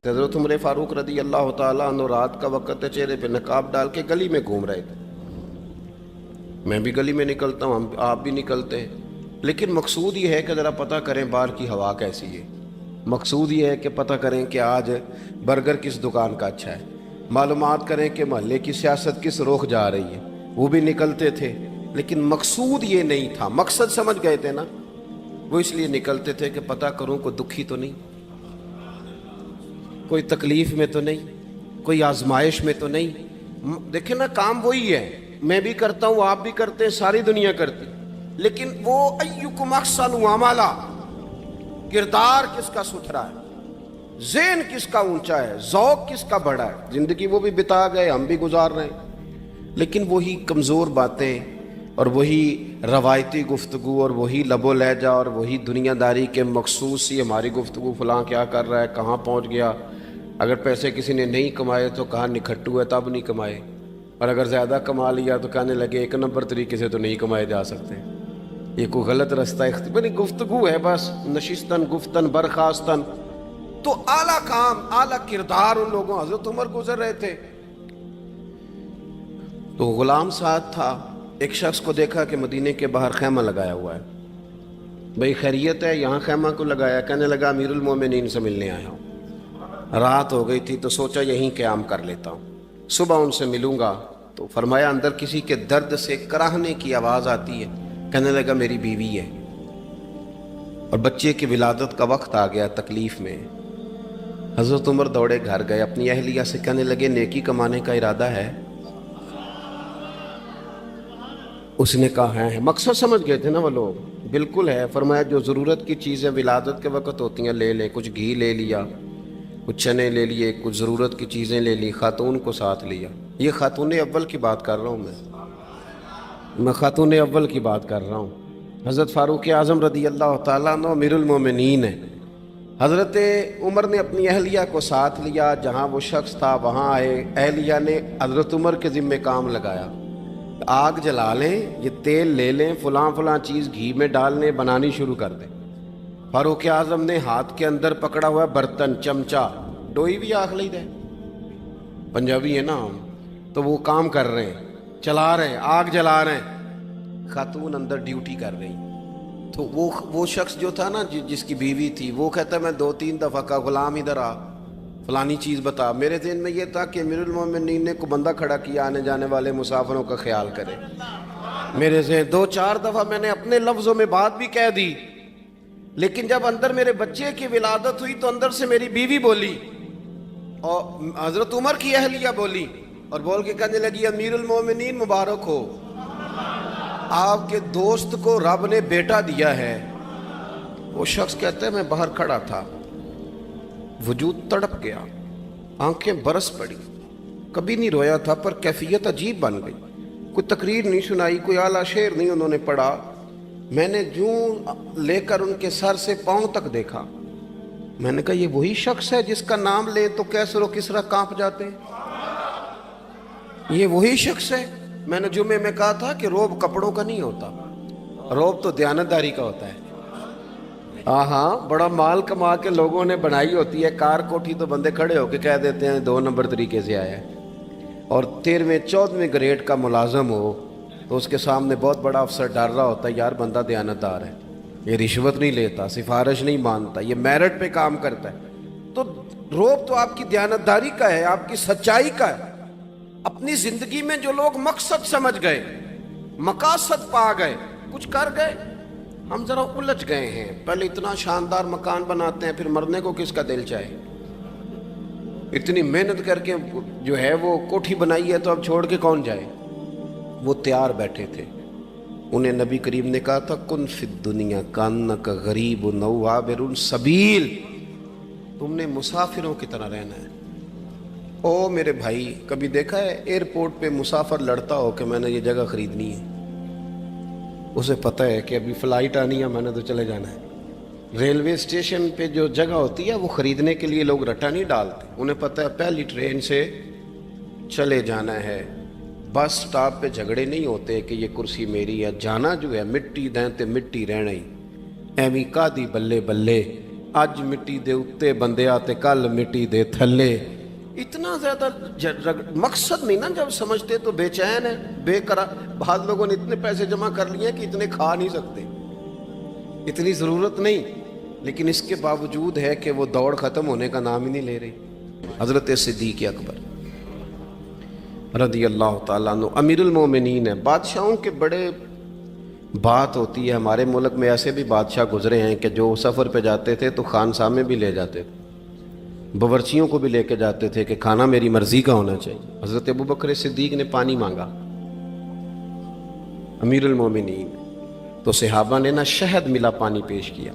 حضرت عمر فاروق رضی اللہ تعالیٰ عنہ رات کا وقت ہے، چہرے پہ نقاب ڈال کے گلی میں گھوم رہے تھے۔ میں بھی گلی میں نکلتا ہوں، آپ بھی نکلتے ہیں، لیکن مقصود یہ ہے کہ ذرا پتہ کریں باہر کی ہوا کیسی ہے۔ مقصود یہ ہے کہ پتہ کریں کہ آج برگر کس دکان کا اچھا ہے، معلومات کریں کہ محلے کی سیاست کس رخ جا رہی ہے۔ وہ بھی نکلتے تھے، لیکن مقصود یہ نہیں تھا۔ مقصد سمجھ گئے تھے نا، وہ اس لیے نکلتے تھے کہ پتہ کروں کوئی دکھی تو نہیں، کوئی تکلیف میں تو نہیں، کوئی آزمائش میں تو نہیں۔ دیکھیں نا، کام وہی ہے، میں بھی کرتا ہوں، آپ بھی کرتے ہیں، ساری دنیا کرتی، لیکن وہ ایکم احسن عملا، کردار کس کا ستھرا ہے، ذہن کس کا اونچا ہے، ذوق کس کا بڑا ہے۔ زندگی وہ بھی بتا گئے، ہم بھی گزار رہے ہیں، لیکن وہی کمزور باتیں اور وہی روایتی گفتگو اور وہی لب و لہجہ اور وہی دنیا داری کے مخصوص سی ہماری گفتگو، فلاں کیا کر رہا ہے، کہاں پہنچ گیا۔ اگر پیسے کسی نے نہیں کمائے تو کہاں نکھٹو ہے تب نہیں کمائے، اور اگر زیادہ کما لیا تو کہنے لگے ایک نمبر طریقے سے تو نہیں کمائے جا سکتے، یہ کوئی غلط رستہ اختیار گفتگو ہے بس، نشستن گفتن برخاستن۔ تو اعلیٰ کام، اعلیٰ کردار ان لوگوں، حضرت عمر گزر رہے تھے تو غلام ساتھ تھا، ایک شخص کو دیکھا کہ مدینے کے باہر خیمہ لگایا ہوا ہے۔ بھئی خیریت ہے، یہاں خیمہ کو لگایا؟ کہنے لگا امیر المومنین سے ملنے آیا ہوں، رات ہو گئی تھی تو سوچا یہیں قیام کر لیتا ہوں، صبح ان سے ملوں گا۔ تو فرمایا اندر کسی کے درد سے کراہنے کی آواز آتی ہے۔ کہنے لگا میری بیوی ہے اور بچے کی ولادت کا وقت آ گیا، تکلیف میں۔ حضرت عمر دوڑے گھر گئے، اپنی اہلیہ سے کہنے لگے نیکی کمانے کا ارادہ ہے؟ اس نے کہا ہے۔ مقصد سمجھ گئے تھے نا وہ لوگ، بالکل ہے۔ فرمایا جو ضرورت کی چیزیں ولادت کے وقت ہوتی ہیں لے لیں، کچھ گھی لے لیا، کچھ چنے لے لیے، کچھ ضرورت کی چیزیں لے لی، خاتون کو ساتھ لیا۔ یہ خاتون اول کی بات کر رہا ہوں میں خاتون اول کی بات کر رہا ہوں۔ حضرت فاروق اعظم رضی اللہ تعالیٰ عنہ امیر المومنین ہیں۔ حضرت عمر نے اپنی اہلیہ کو ساتھ لیا، جہاں وہ شخص تھا وہاں آئے، اہلیہ نے حضرت عمر کے ذمہ کام لگایا، آگ جلا لیں، یہ تیل لے لیں، فلاں فلاں چیز گھی میں ڈال لیں، بنانی شروع کر دیں۔ فاروق اعظم نے ہاتھ کے اندر پکڑا ہوا برتن، چمچہ، ڈوئی بھی آخ لی دے، پنجابی ہے نا ہم، تو وہ کام کر رہے ہیں، چلا رہے ہیں، آگ جلا رہے ہیں، خاتون اندر ڈیوٹی کر رہی۔ تو وہ شخص جو تھا نا جس کی بیوی تھی، وہ کہتا میں 2-3 دفعہ کا غلام ادھر آ، فلانی چیز بتا۔ میرے ذہن میں یہ تھا کہ امیر المومنین نے کو بندہ کھڑا کیا آنے جانے والے مسافروں کا خیال کرے۔ میرے ذہن 2-4 دفعہ میں نے اپنے لفظوں میں بات بھی کہہ دی، لیکن جب اندر میرے بچے کی ولادت ہوئی تو اندر سے میری بیوی بولی اور حضرت عمر کی اہلیہ بولی، اور بول کے کہنے لگی امیر المومنین مبارک ہو، آپ کے دوست کو رب نے بیٹا دیا ہے۔ وہ شخص کہتا ہے میں باہر کھڑا تھا، وجود تڑپ گیا، آنکھیں برس پڑی، کبھی نہیں رویا تھا پر کیفیت عجیب بن گئی۔ کوئی تقریر نہیں سنائی، کوئی اعلیٰ شعر نہیں انہوں نے پڑھا، میں نے جوں لے کر ان کے سر سے پاؤں تک دیکھا۔ میں نے کہا یہ وہی شخص ہے جس کا نام لے تو کیسر و کسرا کانپ جاتے ہیں، یہ وہی شخص ہے۔ میں نے جمعے میں کہا تھا کہ روب کپڑوں کا نہیں ہوتا، روب تو دیانتداری کا ہوتا ہے۔ ہاں، بڑا مال کما کے لوگوں نے بنائی ہوتی ہے کار کوٹھی، تو بندے کھڑے ہو کے کہہ دیتے ہیں 2 نمبر طریقے سے آیا ہے، اور 13ویں-14ویں گریڈ کا ملازم ہو تو اس کے سامنے بہت بڑا افسر ڈر رہا ہوتا ہے، یار بندہ دیانتدار ہے، یہ رشوت نہیں لیتا، سفارش نہیں مانتا، یہ میرٹ پہ کام کرتا ہے۔ تو روب تو آپ کی دیانتداری کا ہے، آپ کی سچائی کا ہے۔ اپنی زندگی میں جو لوگ مقصد سمجھ گئے، مقاصد پا گئے، کچھ کر گئے، ہم ذرا الجھ گئے ہیں۔ پہلے اتنا شاندار مکان بناتے ہیں، پھر مرنے کو کس کا دل چاہے؟ اتنی محنت کر کے جو ہے وہ کوٹھی بنائی ہے تو اب چھوڑ کے کون جائے؟ وہ تیار بیٹھے تھے، انہیں نبی کریم نے کہا تھا کن فی الدنیا کانک غریب او عابر السبیل، تم نے مسافروں کی طرح رہنا ہے۔ او میرے بھائی، کبھی دیکھا ہے ایئرپورٹ پہ مسافر لڑتا ہو کہ میں نے یہ جگہ خریدنی ہے؟ اسے پتہ ہے کہ ابھی فلائٹ آنی ہے، میں نے تو چلے جانا ہے۔ ریلوے اسٹیشن پہ جو جگہ ہوتی ہے وہ خریدنے کے لیے لوگ رٹا نہیں ڈالتے، انہیں پتہ ہے پہلی ٹرین سے چلے جانا ہے۔ بس سٹاپ پہ جھگڑے نہیں ہوتے کہ یہ کرسی میری ہے، جانا جو ہے مٹی دیں تے مٹی رہنا ہی، ایویں کا دی بلے بلے اج مٹی دے اتے بندیا تے کل مٹی دے تھلے. اتنا زیادہ مقصد نہیں نا جب سمجھتے تو بے چین ہے بے قرار. بعض لوگوں نے اتنے پیسے جمع کر لیے کہ اتنے کھا نہیں سکتے, اتنی ضرورت نہیں, لیکن اس کے باوجود ہے کہ وہ دوڑ ختم ہونے کا نام ہی نہیں لے رہی. حضرت صدیق اکبر رضی اللہ تعالیٰ عنہ امیر المومنین ہے. بادشاہوں کے بڑے بات ہوتی ہے. ہمارے ملک میں ایسے بھی بادشاہ گزرے ہیں کہ جو سفر پہ جاتے تھے تو خانسامے بھی لے جاتے تھے, باورچیوں کو بھی لے کے جاتے تھے کہ کھانا میری مرضی کا ہونا چاہیے. حضرت ابوبکر صدیق نے پانی مانگا, امیر المومنین, تو صحابہ نے نا شہد ملا پانی پیش کیا.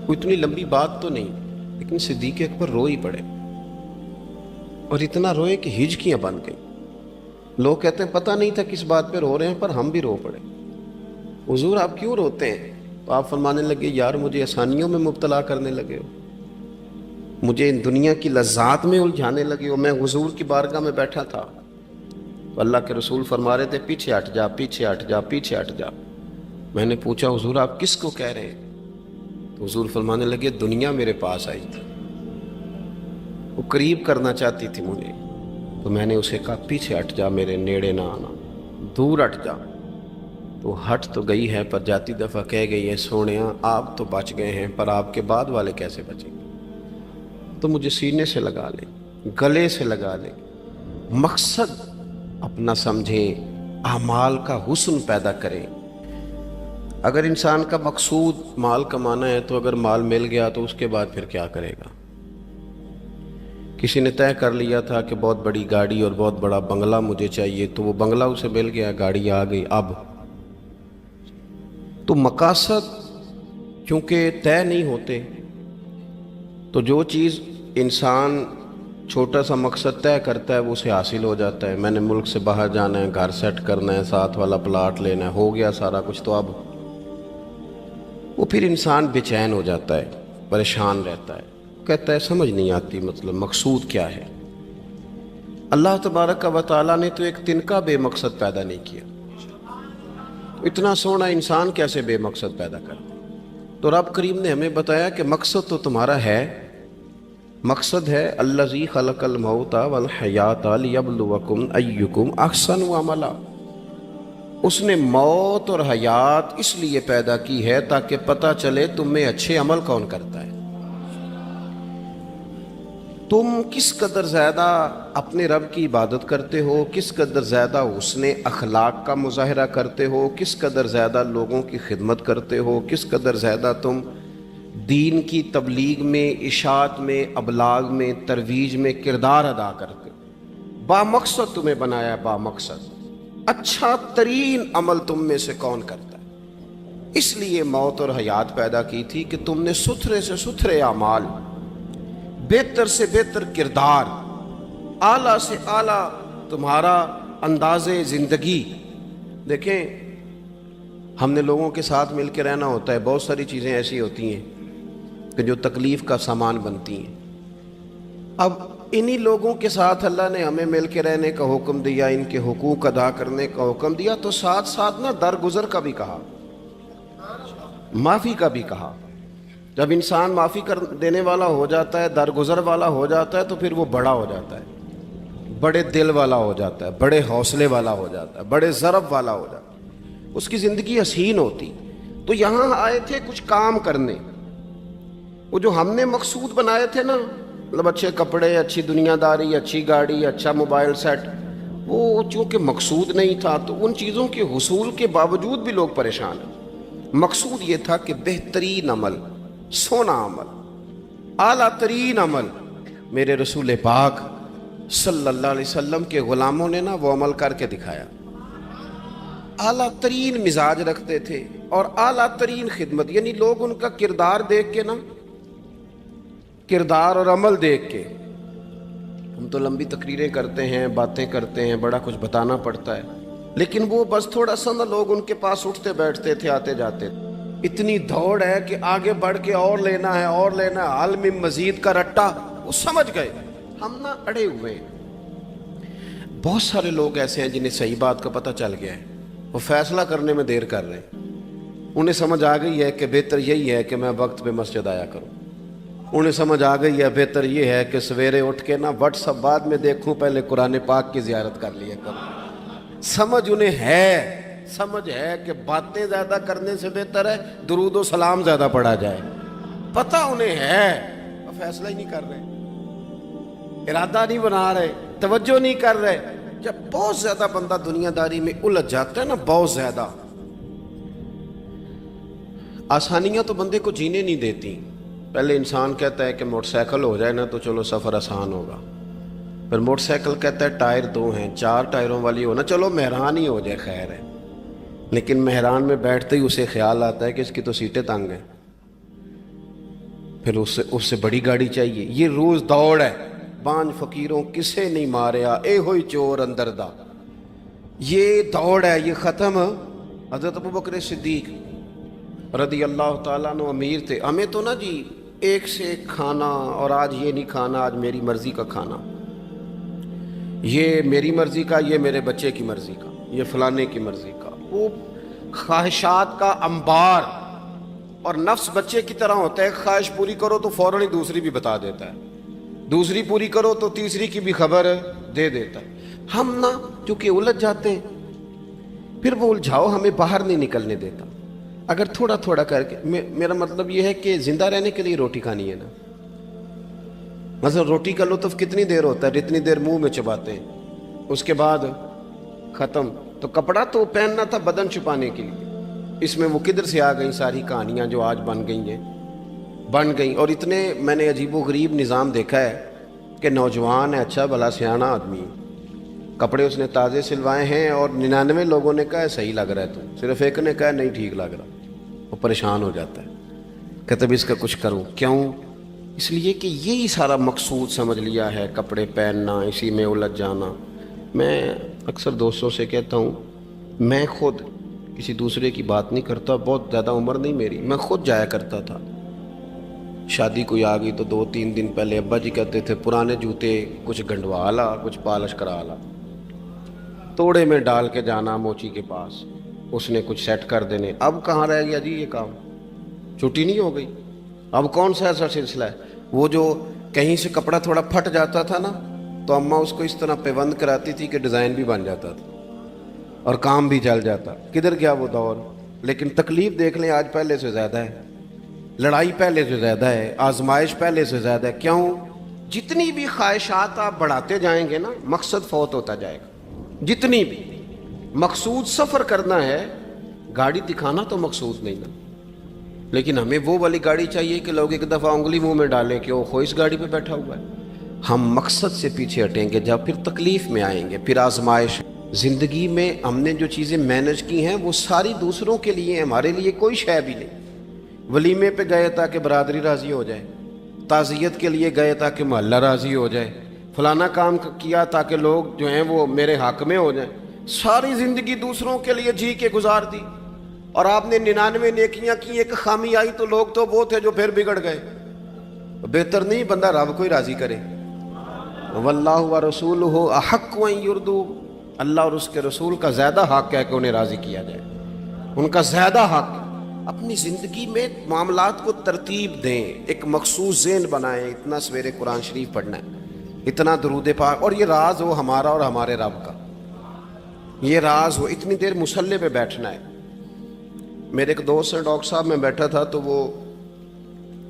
کوئی اتنی لمبی بات تو نہیں, لیکن صدیق اکبر رو ہی پڑے, اور اتنا روئے کہ ہجکیاں بن گئیں. لوگ کہتے ہیں پتہ نہیں تھا کس بات پہ رو رہے ہیں, پر ہم بھی رو پڑے. حضور آپ کیوں روتے ہیں؟ تو آپ فرمانے لگے یار مجھے آسانیوں میں مبتلا کرنے لگے ہو, مجھے ان دنیا کی لذات میں الجھانے لگے ہو. میں حضور کی بارگاہ میں بیٹھا تھا تو اللہ کے رسول فرما رہے تھے پیچھے ہٹ جا, پیچھے ہٹ جا, پیچھے ہٹ جا. میں نے پوچھا حضور آپ کس کو کہہ رہے ہیں؟ تو حضور فرمانے لگے دنیا میرے پاس آئی تھی, وہ قریب کرنا چاہتی تھی مجھے, تو میں نے اسے کہا پیچھے ہٹ جا, میرے نیڑے نہ آنا, دور ہٹ جا. تو ہٹ تو گئی ہے پر جاتی دفعہ کہہ گئی ہے سونیاں آپ تو بچ گئے ہیں پر آپ کے بعد والے کیسے بچیں گے؟ تو مجھے سینے سے لگا لیں, گلے سے لگا لیں. مقصد اپنا سمجھیں, اعمال کا حسن پیدا کریں. اگر انسان کا مقصود مال کمانا ہے تو اگر مال مل گیا تو اس کے بعد پھر کیا کرے گا؟ کسی نے طے کر لیا تھا کہ بہت بڑی گاڑی اور بہت بڑا بنگلہ مجھے چاہیے, تو وہ بنگلہ اسے مل گیا, گاڑی آ گئی. اب تو مقاصد چونکہ طے نہیں ہوتے, تو جو چیز انسان چھوٹا سا مقصد طے کرتا ہے وہ اسے حاصل ہو جاتا ہے. میں نے ملک سے باہر جانا ہے, گھر سیٹ کرنا ہے, ساتھ والا پلاٹ لینا ہے, ہو گیا سارا کچھ. تو اب وہ پھر انسان بے چین ہو جاتا ہے, پریشان رہتا ہے, کہتا ہے سمجھ نہیں آتی مطلب مقصود کیا ہے. اللہ تبارک و تعالیٰ نے تو ایک تنکا بے مقصد پیدا نہیں کیا, اتنا سونا انسان کیسے بے مقصد پیدا کر دے؟ تو رب کریم نے ہمیں بتایا کہ مقصد تو تمہارا ہے. مقصد ہے الذی خلق الموت والحیات لیبلوکم ایکم احسن عملا. اس نے موت اور حیات اس لیے پیدا کی ہے تاکہ پتہ چلے تم میں اچھے عمل کون کرتا ہے, تم کس قدر زیادہ اپنے رب کی عبادت کرتے ہو, کس قدر زیادہ حسن اخلاق کا مظاہرہ کرتے ہو, کس قدر زیادہ لوگوں کی خدمت کرتے ہو, کس قدر زیادہ تم دین کی تبلیغ میں, اشاعت میں, ابلاغ میں, ترویج میں کردار ادا کرتے ہو. با مقصد تمہیں بنایا, با مقصد. اچھا ترین عمل تم میں سے کون کرتا ہے؟ اس لیے موت اور حیات پیدا کی تھی کہ تم نے ستھرے سے ستھرے اعمال, بہتر سے بہتر کردار, اعلیٰ سے اعلیٰ تمہارا انداز زندگی. دیکھیں ہم نے لوگوں کے ساتھ مل کے رہنا ہوتا ہے, بہت ساری چیزیں ایسی ہوتی ہیں کہ جو تکلیف کا سامان بنتی ہیں. اب انہی لوگوں کے ساتھ اللہ نے ہمیں مل کے رہنے کا حکم دیا, ان کے حقوق ادا کرنے کا حکم دیا, تو ساتھ ساتھ نا درگزر کا بھی کہا, معافی کا بھی کہا. جب انسان معافی کر دینے والا ہو جاتا ہے, درگزر والا ہو جاتا ہے, تو پھر وہ بڑا ہو جاتا ہے, بڑے دل والا ہو جاتا ہے, بڑے حوصلے والا ہو جاتا ہے, بڑے ضرب والا ہو جاتا ہے, اس کی زندگی حسین ہوتی. تو یہاں آئے تھے کچھ کام کرنے. وہ جو ہم نے مقصود بنائے تھے نا, مطلب اچھے کپڑے, اچھی دنیا داری, اچھی گاڑی, اچھا موبائل سیٹ, وہ چونکہ مقصود نہیں تھا تو ان چیزوں کے حصول کے باوجود بھی لوگ پریشان ہیں. مقصود یہ تھا کہ بہترین عمل, سونا عمل, اعلیٰ ترین عمل میرے رسول پاک صلی اللہ علیہ وسلم کے غلاموں نے نا وہ عمل کر کے دکھایا. اعلیٰ ترین مزاج رکھتے تھے اور اعلیٰ ترین خدمت, یعنی لوگ ان کا کردار دیکھ کے نا, کردار اور عمل دیکھ کے, ہم تو لمبی تقریریں کرتے ہیں, باتیں کرتے ہیں, بڑا کچھ بتانا پڑتا ہے, لیکن وہ بس تھوڑا سا نا لوگ ان کے پاس اٹھتے بیٹھتے تھے, آتے جاتے. اتنی دوڑ ہے کہ آگے بڑھ کے اور لینا ہے, اور لینا ہے, عالم مزید کا رٹا. وہ سمجھ گئے, ہم نا اڑے ہوئے ہیں. بہت سارے لوگ ایسے ہیں جنہیں صحیح بات کا پتہ چل گیا ہے, وہ فیصلہ کرنے میں دیر کر رہے ہیں. انہیں سمجھ آ گئی ہے کہ بہتر یہی ہے کہ میں وقت پہ مسجد آیا کروں, انہیں سمجھ آ گئی ہے بہتر یہ ہے کہ سویرے اٹھ کے نا واٹس ایپ بعد میں دیکھوں، پہلے قرآن پاک کی زیارت کر لیا کروں۔ سمجھ انہیں ہے، سمجھ ہے کہ باتیں زیادہ کرنے سے بہتر ہے درود و سلام زیادہ پڑھا جائے، پتہ انہیں ہے، فیصلہ ہی نہیں کر رہے، ارادہ نہیں بنا رہے، توجہ نہیں کر رہے۔ جب بہت زیادہ بندہ دنیا داری میں الجھ جاتا ہے نا، بہت زیادہ، آسانیاں تو بندے کو جینے نہیں دیتی۔ پہلے انسان کہتا ہے کہ موٹر سائیکل ہو جائے نا تو چلو سفر آسان ہوگا، پھر موٹر سائیکل کہتا ہے ٹائر 2 ہیں، 4 ٹائروں والی ہونا، چلو مہران ہی ہو جائے خیر ہے، لیکن مہران میں بیٹھتے ہی اسے خیال آتا ہے کہ اس کی تو سیٹیں تنگ ہیں، پھر اس سے بڑی گاڑی چاہیے۔ یہ روز دوڑ ہے، بانج فقیروں کسے نہیں ماریا، اے ہوئی چور اندر دا، یہ دوڑ ہے، یہ ختم۔ حضرت ابوبکر صدیق رضی اللہ تعالیٰ عنہ امیر تھے، ہمیں تو نا جی ایک سے ایک کھانا، اور آج یہ نہیں کھانا، آج میری مرضی کا کھانا، یہ میری مرضی کا، یہ میرے بچے کی مرضی کا، یہ فلانے کی مرضی کا، وہ خواہشات کا انبار۔ اور نفس بچے کی طرح ہوتا ہے، خواہش پوری کرو تو فوراً ہی دوسری بھی بتا دیتا ہے، دوسری پوری کرو تو تیسری کی بھی خبر دے دیتا ہے۔ ہم نا چونکہ الجھ جاتے ہیں، پھر وہ الجھاؤ ہمیں باہر نہیں نکلنے دیتا۔ اگر تھوڑا تھوڑا کر کے، میرا مطلب یہ ہے کہ زندہ رہنے کے لیے روٹی کھانی ہے نا، مثلا روٹی کا لطف کتنی دیر ہوتا ہے، جتنی دیر منہ میں چباتے ہیں، اس کے بعد ختم۔ تو کپڑا تو پہننا تھا بدن چھپانے کے لیے، اس میں وہ کدھر سے آ گئیں ساری کہانیاں جو آج بن گئیں۔ اور اتنے میں نے عجیب و غریب نظام دیکھا ہے کہ نوجوان ہے، اچھا بھلا سیاںا آدمی، کپڑے اس نے تازے سلوائے ہیں، اور 99 لوگوں نے کہا ہے صحیح لگ رہا ہے، تو صرف ایک نے کہا نہیں ٹھیک لگ رہا، وہ پریشان ہو جاتا ہے، کہتے بھی اس کا کچھ کروں۔ کیوں؟ اس لیے کہ یہی سارا مقصود سمجھ لیا ہے، کپڑے پہننا، اسی میں الجھ جانا۔ میں اکثر دوستوں سے کہتا ہوں، میں خود کسی دوسرے کی بات نہیں کرتا، بہت زیادہ عمر نہیں میری، میں خود جایا کرتا تھا، شادی کوئی آ گئی تو 2-3 دن پہلے ابا جی کہتے تھے پرانے جوتے کچھ گنڈوا لا، کچھ پالش کرا لا، توڑے میں ڈال کے جانا موچی کے پاس، اس نے کچھ سیٹ کر دینے۔ اب کہاں رہ گیا جی یہ کام، چھٹی نہیں ہو گئی، اب کون سا ایسا سلسلہ ہے؟ وہ جو کہیں سے کپڑا تھوڑا پھٹ جاتا تھا نا، تو اماں اس کو اس طرح پیوند کراتی تھی کہ ڈیزائن بھی بن جاتا تھا اور کام بھی چل جاتا۔ کدھر گیا وہ دور؟ لیکن تکلیف دیکھ لیں آج پہلے سے زیادہ ہے، لڑائی پہلے سے زیادہ ہے، آزمائش پہلے سے زیادہ ہے۔ کیوں؟ جتنی بھی خواہشات آپ بڑھاتے جائیں گے نا، مقصد فوت ہوتا جائے گا۔ جتنی بھی مقصود سفر کرنا ہے، گاڑی دکھانا تو مقصود نہیں نا، لیکن ہمیں وہ والی گاڑی چاہیے کہ لوگ ایک دفعہ انگلی منہ میں ڈالیں کہ وہ خو اس گاڑی پہ بیٹھا ہوا ہے۔ ہم مقصد سے پیچھے ہٹیں گے جب پھر تکلیف میں آئیں گے، پھر آزمائش۔ زندگی میں ہم نے جو چیزیں مینج کی ہیں وہ ساری دوسروں کے لیے، ہمارے لیے کوئی شے بھی نہیں۔ ولیمے پہ گئے تاکہ برادری راضی ہو جائے، تعزیت کے لیے گئے تاکہ محلہ راضی ہو جائے، فلانا کام کیا تاکہ لوگ جو ہیں وہ میرے حق میں ہو جائیں۔ ساری زندگی دوسروں کے لیے جی کے گزار دی، اور آپ نے 99 نیکیاں کی، ایک خامی آئی تو لوگ تو وہ تھے جو پھر بگڑ گئے۔ بہتر نہیں بندہ رب کو ہی راضی کرے۔ واللہ ورسولہ احق ان یرضوا، اللہ اور اس کے رسول کا زیادہ حق ہے کہ انہیں راضی کیا جائے، ان کا زیادہ حق۔ اپنی زندگی میں معاملات کو ترتیب دیں، ایک مخصوص ذہن بنائیں، اتنا سویرے قرآن شریف پڑھنا ہے، اتنا درود پاک، اور یہ راز ہو ہمارا اور ہمارے رب کا، یہ راز ہو، اتنی دیر مصلی پہ بیٹھنا ہے۔ میرے ایک دوست ہیں ڈاکٹر صاحب، میں بیٹھا تھا تو وہ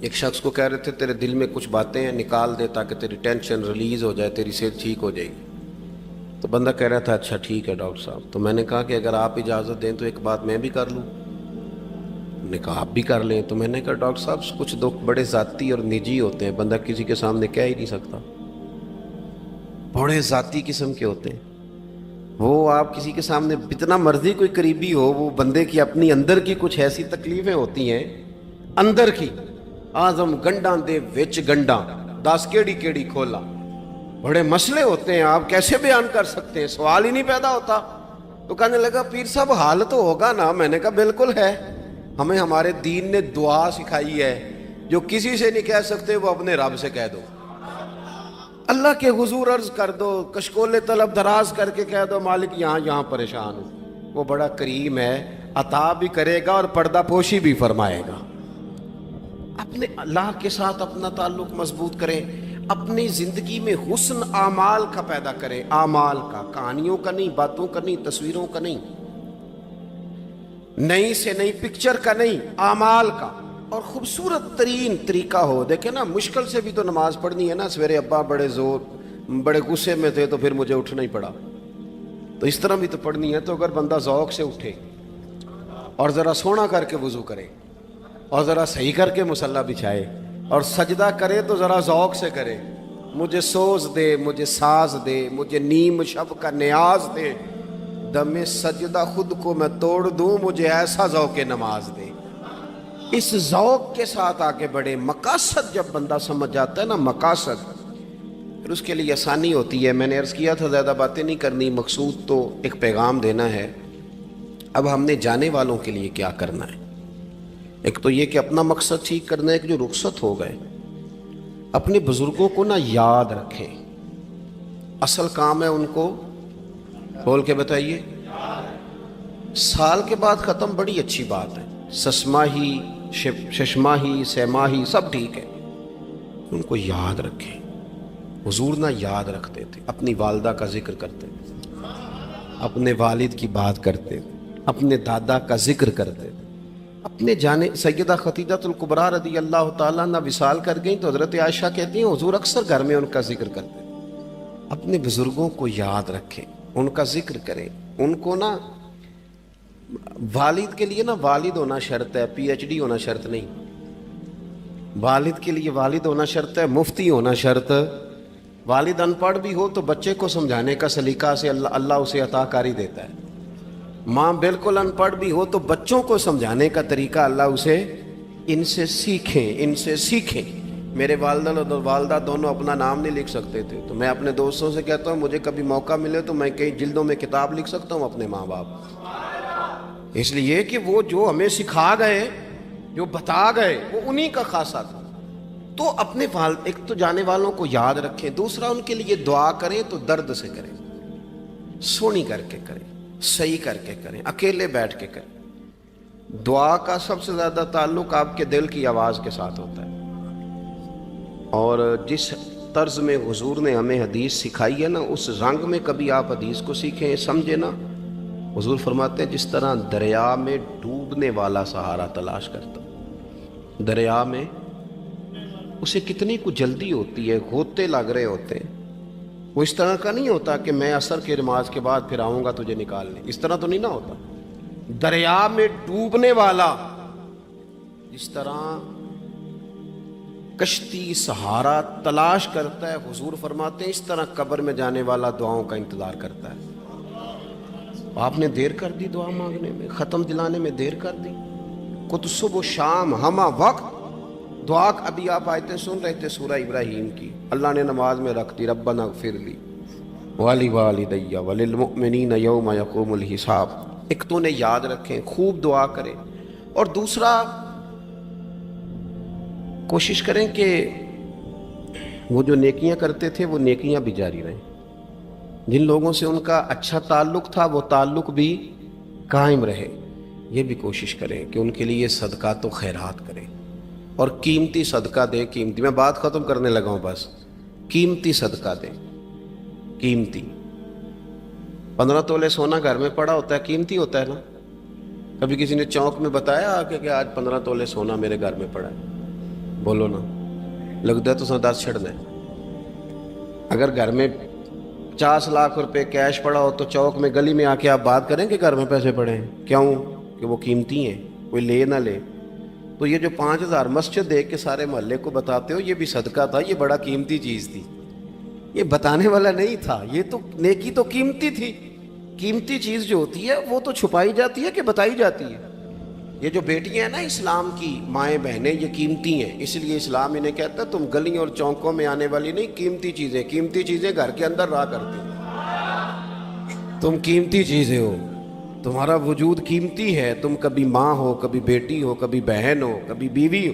ایک شخص کو کہہ رہے تھے تیرے دل میں کچھ باتیں ہیں، نکال دے تاکہ تیری ٹینشن ریلیز ہو جائے، تیری صحت ٹھیک ہو جائے گی۔ تو بندہ کہہ رہا تھا اچھا ٹھیک ہے ڈاکٹر صاحب۔ تو میں نے کہا کہ اگر آپ اجازت دیں تو ایک بات میں بھی کر لوں؟ انہوں نے کہا آپ بھی کر لیں۔ تو میں نے کہا ڈاکٹر صاحب کچھ دکھ بڑے ذاتی اور نجی ہوتے ہیں، بندہ کسی کے سامنے کہہ ہی نہیں سکتا، بڑے ذاتی قسم کے ہوتے ہیں، وہ آپ کسی کے سامنے جتنا مرضی کوئی قریبی ہو، وہ بندے کی اپنی اندر کی کچھ ایسی تکلیفیں ہوتی ہیں اندر کی، آزم گنڈاں دے وچ گنڈاں 10 کیڑی کھولا، بڑے مسئلے ہوتے ہیں، آپ کیسے بیان کر سکتے ہیں، سوال ہی نہیں پیدا ہوتا۔ تو کہنے لگا پیر صاحب حال تو ہوگا نا؟ میں نے کہا بالکل ہے، ہمیں ہمارے دین نے دعا سکھائی ہے، جو کسی سے نہیں کہہ سکتے وہ اپنے رب سے کہہ دو، اللہ کے حضور عرض کر دو، کشکول طلب دراز کر کے کہہ دو مالک یہاں پریشان ہوں، وہ بڑا کریم ہے، عطا بھی کرے گا اور پردہ پوشی بھی فرمائے گا۔ اپنے اللہ کے ساتھ اپنا تعلق مضبوط کریں، اپنی زندگی میں حسن اعمال کا پیدا کریں، اعمال کا، کہانیوں کا نہیں، باتوں کا نہیں، تصویروں کا نہیں، نئی سے نئی پکچر کا نہیں، اعمال کا، اور خوبصورت ترین طریقہ ہو۔ دیکھیں نا، مشکل سے بھی تو نماز پڑھنی ہے نا، سویرے ابا بڑے غصے میں تھے تو پھر مجھے اٹھنا ہی پڑا، تو اس طرح بھی تو پڑھنی ہے۔ تو اگر بندہ ذوق سے اٹھے اور ذرا سونا کر کے وضو کرے اور ذرا صحیح کر کے مصلی بچھائے اور سجدہ کرے تو ذرا ذوق سے کرے، مجھے سوز دے، مجھے ساز دے، مجھے نیم شب کا نیاز دے، دم سجدہ خود کو میں توڑ دوں، مجھے ایسا ذوق نماز دے۔ اس ذوق کے ساتھ آگے بڑھے۔ مقاصد جب بندہ سمجھ جاتا ہے نا، مقاصد، پھر اس کے لیے آسانی ہوتی ہے۔ میں نے عرض کیا تھا زیادہ باتیں نہیں کرنی، مقصود تو ایک پیغام دینا ہے۔ اب ہم نے جانے والوں کے لیے کیا کرنا ہے؟ ایک تو یہ کہ اپنا مقصد ٹھیک کرنا ہے کہ جو رخصت ہو گئے، اپنے بزرگوں کو نا یاد رکھیں۔ اصل کام ہے ان کو بول کے بتائیے۔ سال کے بعد ختم، بڑی اچھی بات ہے، سسماہی، ششماہی، سیماہی سب ٹھیک ہے، ان کو یاد رکھیں۔ حضور نہ یاد رکھتے تھے، اپنی والدہ کا ذکر کرتے تھے، اپنے والد کی بات کرتے تھے، اپنے دادا کا ذکر کرتے تھے، اپنے جانے سیدہ خدیجہ الکبریٰ رضی اللہ تعالیٰ عنہ وصال کر گئیں تو حضرت عائشہ کہتی ہیں حضور اکثر گھر میں ان کا ذکر کرتے تھے۔ اپنے بزرگوں کو یاد رکھیں، ان کا ذکر کریں، ان کو نا، والد کے لیے نا والد ہونا شرط ہے، پی ایچ ڈی ہونا شرط نہیں۔ والد کے لیے والد ہونا شرط ہے، مفتی ہونا شرط۔ والد ان پڑھ بھی ہو تو بچے کو سمجھانے کا سلیقہ سے اللہ اسے عطا کاری دیتا ہے۔ ماں بالکل ان پڑھ بھی ہو تو بچوں کو سمجھانے کا طریقہ اللہ اسے، ان سے سیکھیں، ان سے سیکھیں۔ میرے والدہ اور والدہ دونوں اپنا نام نہیں لکھ سکتے تھے، تو میں اپنے دوستوں سے کہتا ہوں مجھے کبھی موقع ملے تو میں کئی جلدوں میں کتاب لکھ سکتا ہوں اپنے ماں باپ، اس لیے کہ وہ جو ہمیں سکھا گئے، جو بتا گئے، وہ انہی کا خاصہ تھا۔ تو اپنے ایک تو جانے والوں کو یاد رکھیں، دوسرا ان کے لیے دعا کریں تو درد سے کریں، سونی کر کے کریں، صحیح کر کے کریں، اکیلے بیٹھ کے کریں۔ دعا کا سب سے زیادہ تعلق آپ کے دل کی آواز کے ساتھ ہوتا ہے، اور جس طرز میں حضور نے ہمیں حدیث سکھائی ہے نا، اس رنگ میں کبھی آپ حدیث کو سیکھیں، سمجھے نا۔ حضور فرماتے ہیں جس طرح دریا میں ڈوبنے والا سہارا تلاش کرتا، دریا میں اسے کتنی کو جلدی ہوتی ہے، غوطے لگ رہے ہوتے ہیں، وہ اس طرح کا نہیں ہوتا کہ میں عصر کی نماز کے بعد پھر آؤں گا تجھے نکالنے، اس طرح تو نہیں نہ ہوتا۔ دریا میں ڈوبنے والا جس طرح کشتی سہارا تلاش کرتا ہے، حضور فرماتے ہیں اس طرح قبر میں جانے والا دعاؤں کا انتظار کرتا ہے۔ آپ نے دیر کر دی دعا مانگنے میں، ختم دلانے میں دیر کر دی، کت صبح و شام ہمہ وقت دعا۔ ابھی آپ آیتیں سن رہے تھے سورہ ابراہیم کی، اللہ نے نماز میں رکھ دی، ربنا اغفر لی وَلِوَالِدَيَّ وَلِلْمُؤْمِنِينَ يَوْمَ يَقُومُ الْحِسَابُ۔ ایک تو انہیں یاد رکھیں، خوب دعا کریں، اور دوسرا کوشش کریں کہ وہ جو نیکیاں کرتے تھے وہ نیکیاں بھی جاری رہیں، جن لوگوں سے ان کا اچھا تعلق تھا وہ تعلق بھی قائم رہے۔ یہ بھی کوشش کریں کہ ان کے لیے صدقات و خیرات کریں، اور قیمتی صدقہ دیں۔ قیمتی، میں بات ختم کرنے لگا ہوں، بس قیمتی صدقہ دیں، قیمتی۔ 15 تولے سونا گھر میں پڑا ہوتا ہے، قیمتی ہوتا ہے نا۔ کبھی کسی نے چوک میں بتایا کہ آج 15 تولے سونا میرے گھر میں پڑا ہے؟ بولو نا، لگتا ہے تو سن 10 چھڑنا ہے۔ اگر گھر میں 50 لاکھ روپے کیش پڑا ہو تو چوک میں گلی میں آ کے آپ بات کریں کہ گھر میں پیسے پڑے ہیں؟ کیوں؟ کہ وہ قیمتی ہیں، کوئی لے نہ لے۔ تو یہ جو 5000 مسجد دیکھ کے سارے محلے کو بتاتے ہو، یہ بھی صدقہ تھا، یہ بڑا قیمتی چیز تھی، یہ بتانے والا نہیں تھا، یہ تو نیکی تو قیمتی تھی۔ قیمتی چیز جو ہوتی ہے وہ تو چھپائی جاتی ہے کہ بتائی جاتی ہے؟ یہ جو بیٹیاں ہیں نا اسلام کی، مائیں بہنیں، یہ قیمتی ہیں، اس لیے اسلام انہیں کہتا ہے تم گلیوں اور چوکوں میں آنے والی نہیں، قیمتی چیزیں، قیمتی چیزیں گھر کے اندر رہا کرتی ہیں۔ تم قیمتی چیزیں ہو، تمہارا وجود قیمتی ہے، تم کبھی ماں ہو، کبھی بیٹی ہو، کبھی بہن ہو، کبھی بیوی ہو،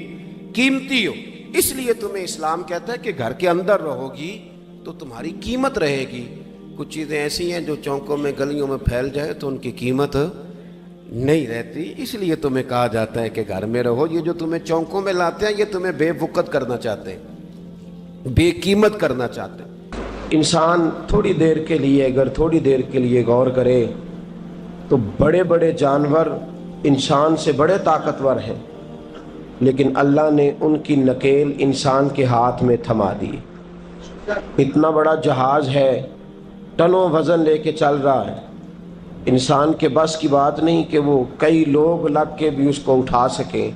قیمتی ہو۔ اس لیے تمہیں اسلام کہتا ہے کہ گھر کے اندر رہو گی تو تمہاری قیمت رہے گی۔ کچھ چیزیں ایسی ہیں جو چوکوں میں گلیوں میں پھیل جائے تو ان کی قیمت نہیں رہتی، اس لیے تمہیں کہا جاتا ہے کہ گھر میں رہو۔ یہ جو تمہیں چونکوں میں لاتے ہیں یہ تمہیں بے وقت کرنا چاہتے ہیں، بے قیمت کرنا چاہتے ہیں۔ انسان تھوڑی دیر کے لیے، اگر تھوڑی دیر کے لیے غور کرے تو بڑے بڑے جانور انسان سے بڑے طاقتور ہیں، لیکن اللہ نے ان کی نکیل انسان کے ہاتھ میں تھما دی۔ اتنا بڑا جہاز ہے، ٹنوں وزن لے کے چل رہا ہے، انسان کے بس کی بات نہیں کہ وہ کئی لوگ لگ کے بھی اس کو اٹھا سکیں،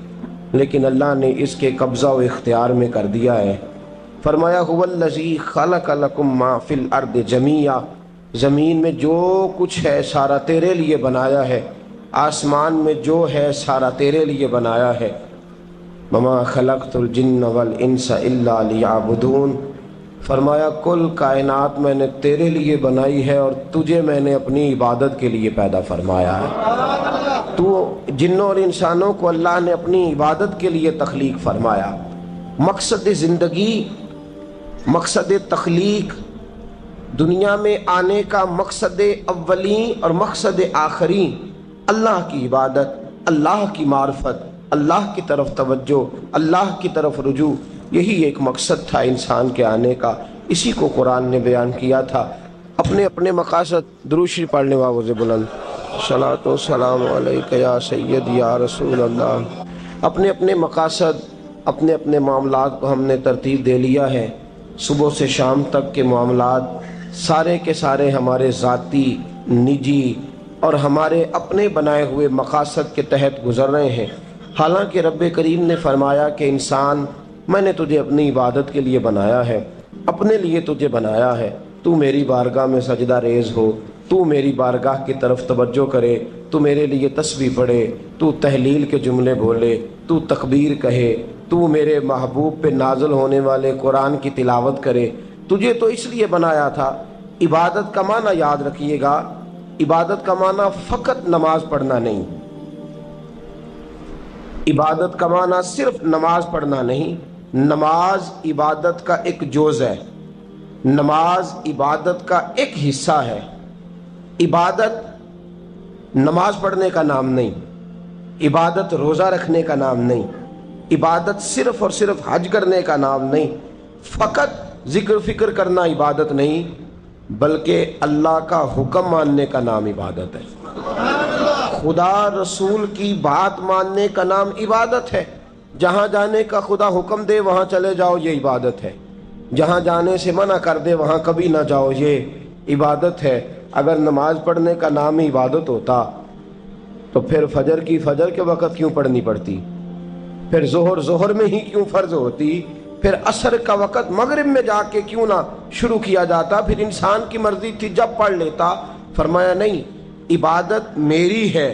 لیکن اللہ نے اس کے قبضہ و اختیار میں کر دیا ہے۔ فرمایا هو الذی خلق لکم ما فی الارض جمیعا، زمین میں جو کچھ ہے سارا تیرے لیے بنایا ہے، آسمان میں جو ہے سارا تیرے لیے بنایا ہے۔ وما خلقت الجن والانس الا لیعبدون، فرمایا کل کائنات میں نے تیرے لیے بنائی ہے اور تجھے میں نے اپنی عبادت کے لیے پیدا فرمایا ہے۔ تو جنوں اور انسانوں کو اللہ نے اپنی عبادت کے لیے تخلیق فرمایا۔ مقصد زندگی، مقصد تخلیق، دنیا میں آنے کا مقصد اولین اور مقصد آخری اللہ کی عبادت، اللہ کی معرفت، اللہ کی طرف توجہ، اللہ کی طرف رجوع، یہی ایک مقصد تھا انسان کے آنے کا۔ اسی کو قرآن نے بیان کیا تھا۔ اپنے اپنے مقاصد، درود شریف پڑھنے والوں بلند صلاۃ و سلام علیک یا سید یا رسول اللہ۔ اپنے اپنے مقاصد، اپنے اپنے معاملات کو ہم نے ترتیب دے لیا ہے۔ صبح سے شام تک کے معاملات سارے کے سارے ہمارے ذاتی، نجی اور ہمارے اپنے بنائے ہوئے مقاصد کے تحت گزر رہے ہیں، حالانکہ رب کریم نے فرمایا کہ انسان میں نے تجھے اپنی عبادت کے لیے بنایا ہے، اپنے لیے تجھے بنایا ہے، تو میری بارگاہ میں سجدہ ریز ہو، تو میری بارگاہ کی طرف توجہ کرے، تو میرے لیے تسبیح پڑھے، تو تحلیل کے جملے بولے، تو تکبیر کہے، تو میرے محبوب پہ نازل ہونے والے قرآن کی تلاوت کرے۔ تجھے تو اس لیے بنایا تھا۔ عبادت کا معنی یاد رکھیے گا، عبادت کا معنی فقط نماز پڑھنا نہیں، عبادت کا معنی صرف نماز پڑھنا نہیں، نماز عبادت کا ایک جز ہے، نماز عبادت کا ایک حصہ ہے۔ عبادت نماز پڑھنے کا نام نہیں، عبادت روزہ رکھنے کا نام نہیں، عبادت صرف اور صرف حج کرنے کا نام نہیں، فقط ذکر فکر کرنا عبادت نہیں، بلکہ اللہ کا حکم ماننے کا نام عبادت ہے۔ خدا رسول کی بات ماننے کا نام عبادت ہے۔ جہاں جانے کا خدا حکم دے وہاں چلے جاؤ، یہ عبادت ہے۔ جہاں جانے سے منع کر دے وہاں کبھی نہ جاؤ، یہ عبادت ہے۔ اگر نماز پڑھنے کا نام ہی عبادت ہوتا تو پھر فجر کی فجر کے وقت کیوں پڑھنی پڑتی، پھر ظہر میں ہی کیوں فرض ہوتی، پھر عصر کا وقت مغرب میں جا کے کیوں نہ شروع کیا جاتا، پھر انسان کی مرضی تھی جب پڑھ لیتا۔ فرمایا نہیں، عبادت میری ہے،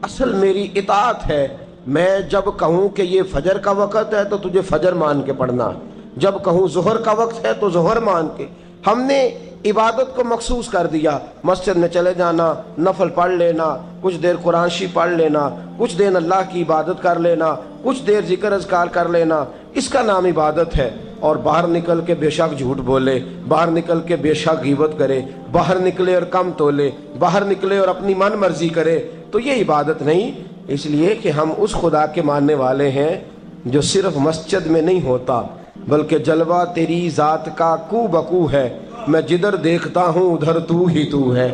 اصل میری اطاعت ہے۔ میں جب کہوں کہ یہ فجر کا وقت ہے تو تجھے فجر مان کے پڑھنا، جب کہوں ظہر کا وقت ہے تو ظہر مان کے۔ ہم نے عبادت کو مخصوص کر دیا، مسجد میں چلے جانا، نفل پڑھ لینا، کچھ دیر قرآن شریف پڑھ لینا، کچھ دیر اللہ کی عبادت کر لینا، کچھ دیر ذکر اذکار کر لینا، اس کا نام عبادت ہے۔ اور باہر نکل کے بے شک جھوٹ بولے، باہر نکل کے بے شک غیبت کرے، باہر نکلے اور کم تولے، باہر نکلے اور اپنی من مرضی کرے، تو یہ عبادت نہیں۔ اس لیے کہ ہم اس خدا کے ماننے والے ہیں جو صرف مسجد میں نہیں ہوتا، بلکہ جلوہ تیری ذات کا کو بکو ہے، میں جدھر دیکھتا ہوں ادھر تو ہی تو ہے۔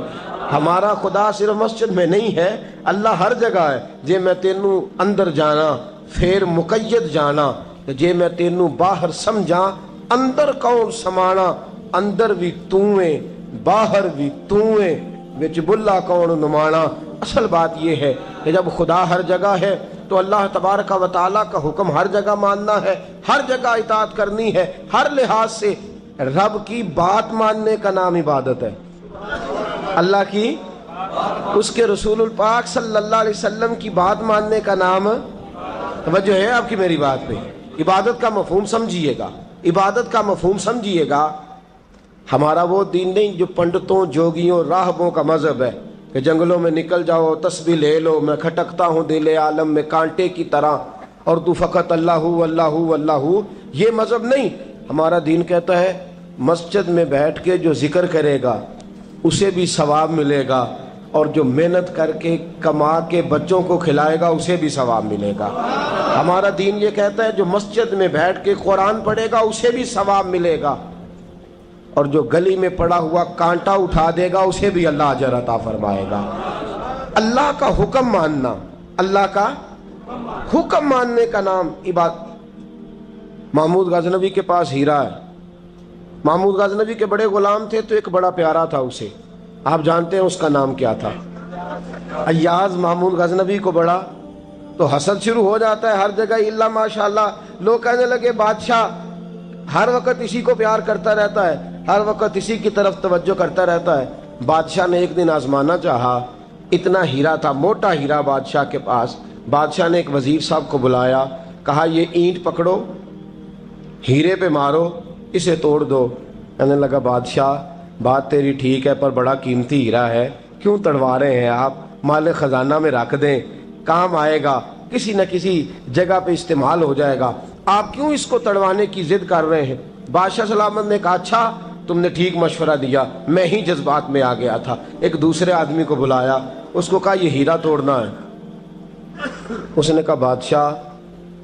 ہمارا خدا صرف مسجد میں نہیں ہے، اللہ ہر جگہ ہے۔ جے میں تینوں اندر جانا پھر مقید جانا، جے میں تینوں باہر سمجھا اندر کون سمانا، اندر بھی تویں باہر بھی تویں وچ بلا کون نمانا۔ اصل بات یہ ہے کہ جب خدا ہر جگہ ہے تو اللہ تبارک و تعالیٰ کا حکم ہر جگہ ماننا ہے، ہر جگہ اطاعت کرنی ہے، ہر لحاظ سے۔ رب کی بات ماننے کا نام عبادت ہے، اللہ کی، اس کے رسول الپاک صلی اللہ علیہ وسلم کی بات ماننے کا نام، توجہ ہے آپ کی میری بات پہ؟ عبادت کا مفہوم سمجھیے گا، عبادت کا مفہوم سمجھیے گا۔ ہمارا وہ دین نہیں جو پنڈتوں، جوگیوں، راہبوں کا مذہب ہے کہ جنگلوں میں نکل جاؤ، تسبیح لے لو، میں کھٹکتا ہوں دل عالم میں کانٹے کی طرح اور تو فقط اللہ اللہ اللہ، یہ مذہب نہیں۔ ہمارا دین کہتا ہے مسجد میں بیٹھ کے جو ذکر کرے گا اسے بھی ثواب ملے گا، اور جو محنت کر کے کما کے بچوں کو کھلائے گا اسے بھی ثواب ملے گا۔ ہمارا دین یہ کہتا ہے جو مسجد میں بیٹھ کے قرآن پڑھے گا اسے بھی ثواب ملے گا، اور جو گلی میں پڑا ہوا کانٹا اٹھا دے گا اسے بھی اللہ اجر عطا فرمائے گا۔ اللہ کا حکم ماننا، اللہ کا حکم ماننے کا نام عبادت۔ محمود غزنوی کے پاس ہیرا ہے، محمود غزنوی کے بڑے غلام تھے تو ایک بڑا پیارا تھا اسے، آپ جانتے ہیں اس کا نام کیا تھا؟ ایاز محمود غزنوی کو بڑا تو حسد شروع ہو جاتا ہے ہر جگہ، اللہ ماشاءاللہ، لوگ کہنے لگے بادشاہ ہر وقت اسی کو پیار کرتا رہتا ہے، ہر وقت اسی کی طرف توجہ کرتا رہتا ہے۔ بادشاہ نے ایک دن آزمانا چاہا، اتنا ہیرا تھا، موٹا ہیرا بادشاہ کے پاس۔ بادشاہ نے ایک وزیر صاحب کو بلایا، کہا یہ اینٹ پکڑو، ہیرے پہ مارو، اسے توڑ دو۔ کہنے لگا بادشاہ بات تیری ٹھیک ہے پر بڑا قیمتی ہیرا ہے، کیوں تڑوا رہے ہیں آپ؟ مال خزانہ میں رکھ دیں، کام آئے گا، کسی نہ کسی جگہ پہ استعمال ہو جائے گا، آپ کیوں اس کو تڑوانے کی ضد کر رہے ہیں؟ بادشاہ سلامت نے کہا اچھا تم نے ٹھیک مشورہ دیا، میں ہی جذبات میں آ گیا تھا۔ ایک دوسرے آدمی کو بلایا، اس کو کہا یہ ہیرا توڑنا ہے۔ اس نے کہا بادشاہ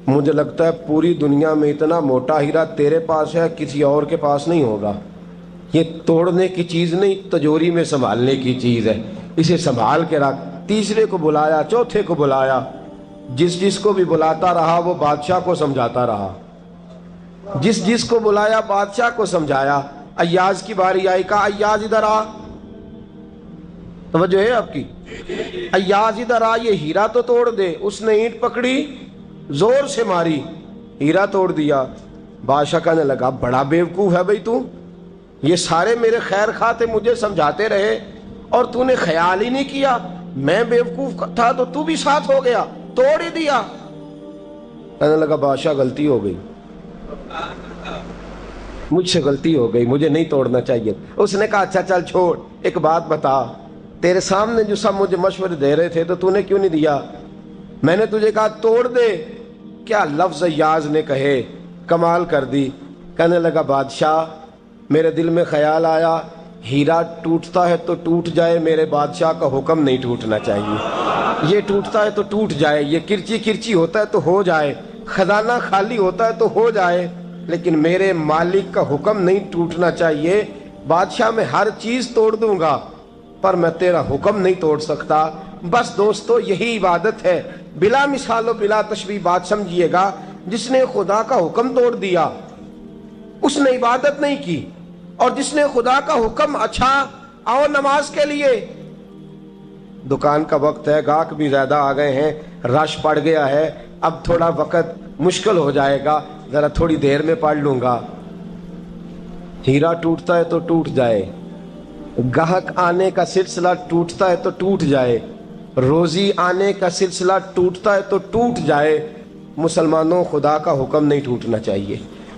مجھے لگتا ہے پوری دنیا میں اتنا موٹا ہیرا تیرے پاس ہے، کسی اور کے پاس نہیں ہوگا، یہ توڑنے کی چیز نہیں تجوری میں سنبھالنے کی چیز ہے، اسے سنبھال کے رکھ۔ تیسرے کو بلایا، چوتھے کو بلایا، جس کو بھی بلاتا رہا وہ بادشاہ کو سمجھاتا رہا، جس کو بلایا بادشاہ کو سمجھایا۔ ایاز کی باری آئی، کہا ایاز ادھر آ، توجہ ہے آپ کی؟ ایاز ادھر آ، یہ ہیرا تو توڑ دے۔ اس نے اینٹ پکڑی، زور سے ماری، ہیرا توڑ دیا۔ بادشاہ کہنے لگا بڑا بیوقوف ہے بھئی تو، یہ سارے میرے خیر خواہ تھے، مجھے سمجھاتے رہے اور تو نے خیال ہی نہیں کیا، میں بیوقوف تھا تو تو بھی ساتھ ہو گیا، توڑ ہی دیا۔ کہنے لگا بادشاہ غلطی ہو گئی، مجھ سے غلطی ہو گئی، مجھے نہیں توڑنا چاہیے۔ اس نے کہا اچھا چل چھوڑ، ایک بات بتا، تیرے سامنے جو سب مجھے مشورے دے رہے تھے تو نے کیوں نہیں دیا؟ میں نے تجھے کہا توڑ دے، کیا لفظ ایاز نے کہے، کمال کر دی۔ کہنے لگا بادشاہ میرے دل میں خیال آیا ہیرا ٹوٹتا ہے تو ٹوٹ جائے، میرے بادشاہ کا حکم نہیں ٹوٹنا چاہیے، یہ ٹوٹتا ہے تو ٹوٹ جائے، یہ کرچی کرچی ہوتا ہے تو ہو جائے، خزانہ خالی ہوتا ہے تو ہو جائے، لیکن میرے مالک کا حکم نہیں ٹوٹنا چاہیے۔ بادشاہ میں ہر چیز توڑ دوں گا پر میں تیرا حکم نہیں توڑ سکتا۔ بس دوستو یہی عبادت ہے، بلا مثال و بلا تشبیہ بات سمجھیے گا۔ جس نے خدا کا حکم توڑ دیا اس نے عبادت نہیں کی، اور جس نے خدا کا حکم اچھا آؤ نماز کے لیے، دکان کا وقت ہے، گاہک بھی زیادہ آ گئے ہیں، رش پڑ گیا ہے، اب تھوڑا وقت مشکل ہو جائے گا، ذرا تھوڑی دیر میں پڑھ لوں گا۔ ہیرا ٹوٹتا ہے تو ٹوٹ جائے، گاہک آنے کا سلسلہ ٹوٹتا ہے تو ٹوٹ جائے، روزی آنے کا سلسلہ ٹوٹتا ہے تو ٹوٹ جائے، مسلمانوں خدا کا حکم نہیں ٹوٹنا چاہیے،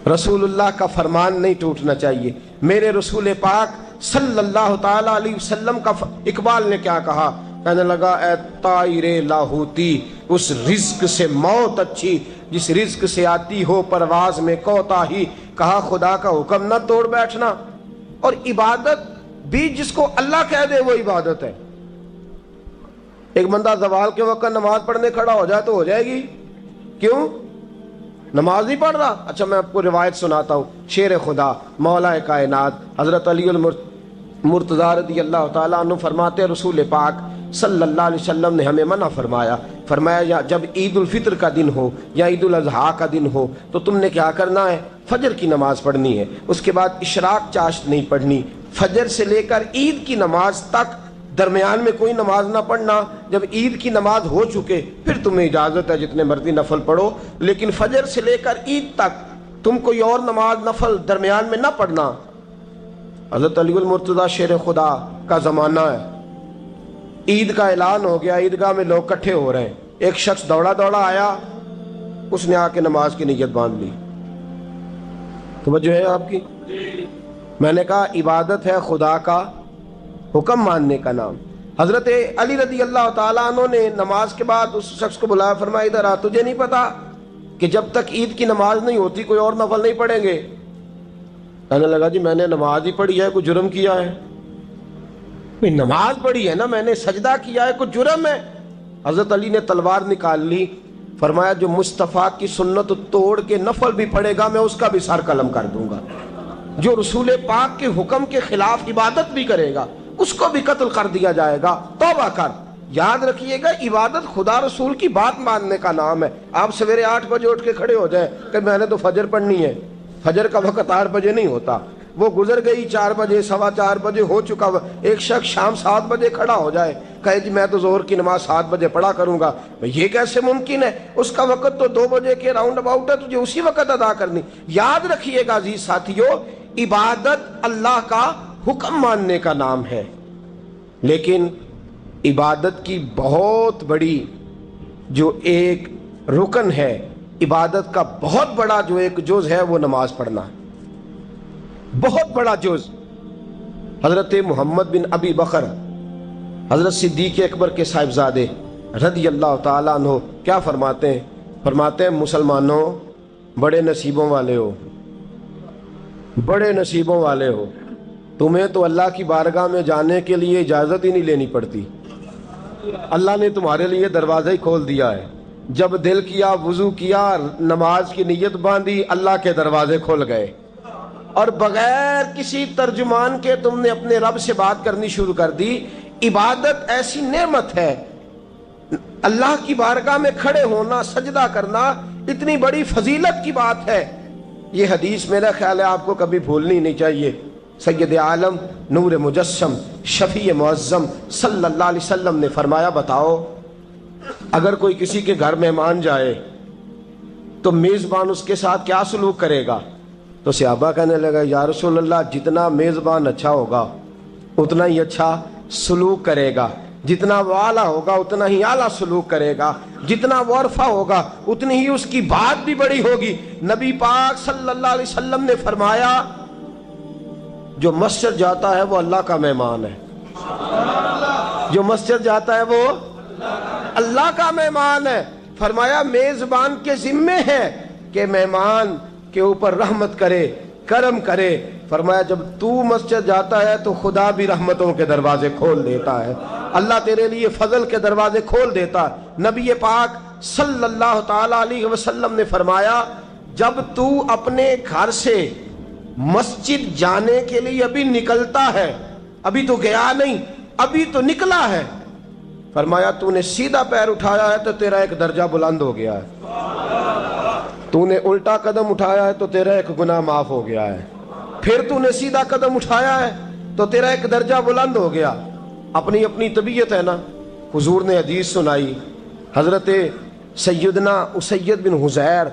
رسول اللہ کا فرمان نہیں ٹوٹنا چاہیے۔ میرے رسول پاک صلی اللہ تعالی علیہ وسلم کا اقبال نے کیا کہا؟ کہنے لگا اے طائر لاہوتی، اس رزق سے موت اچھی جس رزق سے آتی ہو پرواز میں کوتاہی۔ کہا خدا کا حکم نہ توڑ بیٹھنا، اور عبادت بھی جس کو اللہ کہہ دے وہ عبادت ہے۔ ایک بندہ زوال کے وقت نماز پڑھنے کھڑا ہو جائے تو ہو جائے گی، کیوں؟ نماز نہیں پڑھ رہا؟ اچھا میں آپ کو روایت سناتا ہوں، شیر خدا مولا کائنات حضرت علی المرتضیٰ رضی اللہ تعالیٰ عنہ فرماتے ہیں رسول پاک صلی اللہ علیہ وسلم نے ہمیں منع فرمایا جب عید الفطر کا دن ہو یا عید الاضحیٰ کا دن ہو تو تم نے کیا کرنا ہے؟ فجر کی نماز پڑھنی ہے، اس کے بعد اشراق چاشت نہیں پڑھنی، فجر سے لے کر عید کی نماز تک درمیان میں کوئی نماز نہ پڑھنا۔ جب عید کی نماز ہو چکے پھر تمہیں اجازت ہے جتنے مرضی نفل پڑھو، لیکن فجر سے لے کر عید تک تم کوئی اور نماز نفل درمیان میں نہ پڑھنا۔ حضرت علی المرتضیٰ شیر خدا کا زمانہ ہے، عید کا اعلان ہو گیا، عیدگاہ میں لوگ اکٹھے ہو رہے ہیں، ایک شخص دوڑا آیا، اس نے آ کے نماز کی نیت باندھ لی۔ توجہ ہے آپ کی؟ میں نے کہا عبادت ہے خدا کا حکم ماننے کا نام۔ حضرت علی رضی اللہ تعالیٰ عنہ نے نماز کے بعد اس شخص کو بلایا، فرمایا ادھر آ، تجھے نہیں پتا کہ جب تک عید کی نماز نہیں ہوتی کوئی اور نفل نہیں پڑھیں گے؟ کہنے لگا جی میں نے نماز ہی پڑھی ہے، کوئی جرم کیا ہے؟ نماز پڑھی ہے نا میں نے، سجدہ کیا ہے، کچھ جرم ہے؟ حضرت علی نے تلوار نکال لی، فرمایا جو مصطفیٰ کی سنت توڑ کے نفل بھی پڑھے گا میں اس کا بھی سر قلم کر دوں گا، جو رسول پاک کے حکم کے خلاف عبادت بھی کرے گا اس کو بھی قتل کر دیا جائے گا، توبہ کر۔ یاد رکھیے گا عبادت خدا رسول کی بات ماننے کا نام ہے۔ آپ سویرے 8 بجے اٹھ کے کھڑے ہو جائیں کہ میں نے تو فجر پڑھنی ہے، فجر کا وقت 8 بجے نہیں ہوتا، وہ گزر گئی 4 بجے، 4:15 بجے ہو چکا۔ ایک شخص شام 7 بجے کھڑا ہو جائے کہے جی میں تو ظہر کی نماز 7 بجے پڑھا کروں گا، یہ کیسے ممکن ہے؟ اس کا وقت تو 2 بجے کے راؤنڈ اباؤٹ ہے، تجھے اسی وقت ادا کرنی۔ یاد رکھیے گا عزیز ساتھیو، عبادت اللہ کا حکم ماننے کا نام ہے، لیکن عبادت کی بہت بڑی جو ایک رکن ہے، عبادت کا بہت بڑا جو ایک جز ہے وہ نماز پڑھنا، بہت بڑا جز۔ حضرت محمد بن ابی بکر حضرت صدیق اکبر کے صاحبزادے رضی اللہ تعالیٰ عنہ کیا فرماتے ہیں؟ فرماتے ہیں مسلمانوں بڑے نصیبوں والے ہو، بڑے نصیبوں والے ہو، تمہیں تو اللہ کی بارگاہ میں جانے کے لیے اجازت ہی نہیں لینی پڑتی، اللہ نے تمہارے لیے دروازہ ہی کھول دیا ہے، جب دل کیا وضو کیا نماز کی نیت باندھی اللہ کے دروازے کھل گئے، اور بغیر کسی ترجمان کے تم نے اپنے رب سے بات کرنی شروع کر دی۔ عبادت ایسی نعمت ہے، اللہ کی بارگاہ میں کھڑے ہونا، سجدہ کرنا اتنی بڑی فضیلت کی بات ہے۔ یہ حدیث میرا خیال ہے آپ کو کبھی بھولنی نہیں چاہیے۔ سید عالم نور مجسم شفیع معظم صلی اللہ علیہ وسلم نے فرمایا بتاؤ اگر کوئی کسی کے گھر مہمان جائے تو میزبان اس کے ساتھ کیا سلوک کرے گا؟ تو صحابہ کہنے لگا یا رسول اللہ جتنا میزبان اچھا ہوگا اتنا ہی اچھا سلوک کرے گا، جتنا وہ اعلیٰ ہوگا اتنا ہی اعلیٰ سلوک کرے گا، جتنا وہ عرفہ ہوگا اتنی ہی اس کی بات بھی بڑی ہوگی۔ نبی پاک صلی اللہ علیہ وسلم نے فرمایا جو مسجد جاتا ہے وہ اللہ کا مہمان ہے، جو مسجد جاتا ہے وہ اللہ کا مہمان ہے۔ فرمایا میزبان کے ذمے ہے کہ مہمان کے اوپر رحمت کرے، کرم کرے۔ فرمایا جب تو مسجد جاتا ہے تو خدا بھی رحمتوں کے دروازے کھول دیتا ہے، اللہ تیرے لیے فضل کے دروازے کھول دیتا ہے۔ نبی پاک صلی اللہ تعالی علیہ وسلم نے فرمایا جب تو اپنے گھر سے مسجد جانے کے لیے ابھی نکلتا ہے، ابھی تو گیا نہیں، ابھی تو نکلا ہے، فرمایا تو نے سیدھا پیر اٹھایا ہے تو تیرا ایک درجہ بلند ہو گیا ہے، تو نے الٹا قدم اٹھایا ہے تو تیرا ایک گناہ معاف ہو گیا ہے، پھر تو نے سیدھا قدم اٹھایا ہے تو تیرا ایک درجہ بلند ہو گیا۔ اپنی اپنی طبیعت ہے نا۔ حضور نے حدیث سنائی، حضرت سیدنا اسید بن حضیر